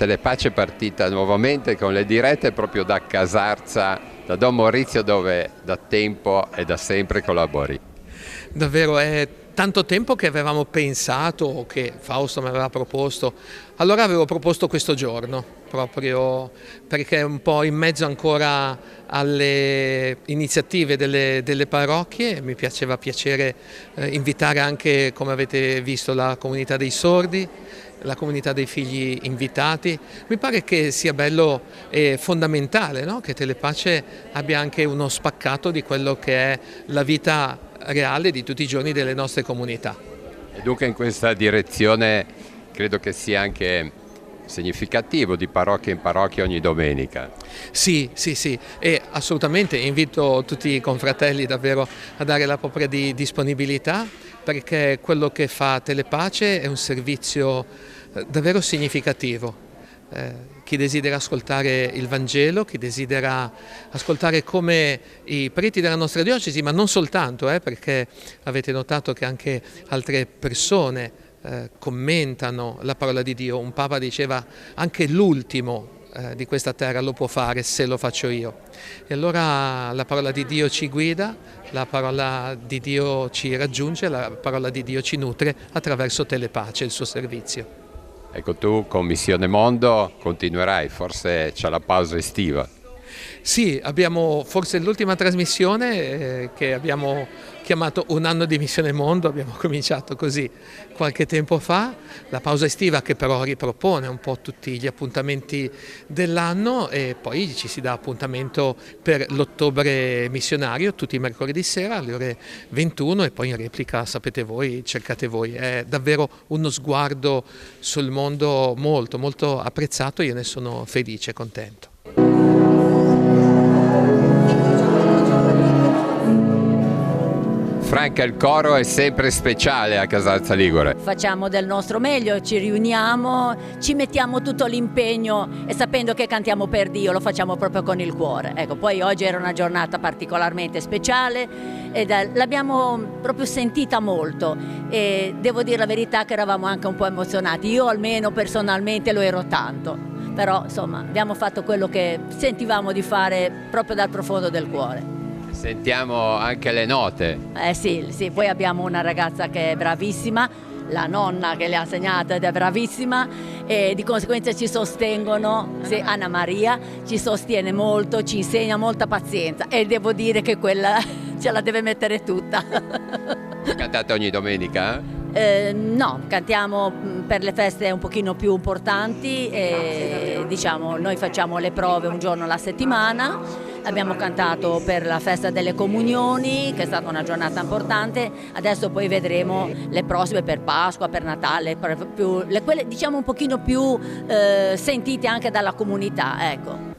Telepace è partita nuovamente con le dirette proprio da Casarza, da Don Maurizio, dove da tempo e da sempre collabori. Davvero è tanto tempo che avevamo pensato, che Fausto mi aveva proposto, allora avevo proposto questo giorno, proprio perché è un po' in mezzo ancora alle iniziative delle parrocchie. Mi piaceva invitare anche, come avete visto, la comunità dei sordi, la comunità dei figli invitati. Mi pare che sia bello e fondamentale, no? Che Telepace abbia anche uno spaccato di quello che è la vita reale di tutti i giorni delle nostre comunità. E dunque in questa direzione credo che sia anche significativo di parrocchia in parrocchia ogni domenica. Sì, e assolutamente invito tutti i confratelli davvero a dare la propria disponibilità, perché quello che fa Telepace è un servizio davvero significativo. Chi desidera ascoltare il Vangelo, chi desidera ascoltare come i preti della nostra diocesi, ma non soltanto, perché avete notato che anche altre persone commentano la parola di Dio. Un Papa diceva anche l'ultimo di questa terra lo può fare se lo faccio io. E allora la parola di Dio ci guida, la parola di Dio ci raggiunge, la parola di Dio ci nutre attraverso Telepace, il suo servizio. Ecco, tu con Missione Mondo continuerai, forse c'è la pausa estiva. Sì, abbiamo forse l'ultima trasmissione che abbiamo chiamato Un anno di Missione Mondo, abbiamo cominciato così qualche tempo fa, la pausa estiva che però ripropone un po' tutti gli appuntamenti dell'anno, e poi ci si dà appuntamento per l'ottobre missionario tutti i mercoledì sera alle ore 21 e poi in replica, sapete voi, cercate voi. È davvero uno sguardo sul mondo molto molto apprezzato, io ne sono felice e contento. Franca, il coro è sempre speciale a Casarza Ligure. Facciamo del nostro meglio, ci riuniamo, ci mettiamo tutto l'impegno e sapendo che cantiamo per Dio lo facciamo proprio con il cuore. Ecco, poi oggi era una giornata particolarmente speciale e l'abbiamo proprio sentita molto e devo dire la verità che eravamo anche un po' emozionati. Io almeno personalmente lo ero tanto, però insomma abbiamo fatto quello che sentivamo di fare proprio dal profondo del cuore. Sentiamo anche le note. Sì, poi abbiamo una ragazza che è bravissima, la nonna che le ha insegnate ed è bravissima e di conseguenza ci sostengono, sì, Anna Maria ci sostiene molto, ci insegna molta pazienza e devo dire che quella ce la deve mettere tutta. Cantate ogni domenica? No, cantiamo per le feste un pochino più importanti e diciamo noi facciamo le prove un giorno alla settimana. Abbiamo cantato per la festa delle comunioni, che è stata una giornata importante, adesso poi vedremo le prossime per Pasqua, per Natale, quelle diciamo un pochino più sentite anche dalla comunità, ecco.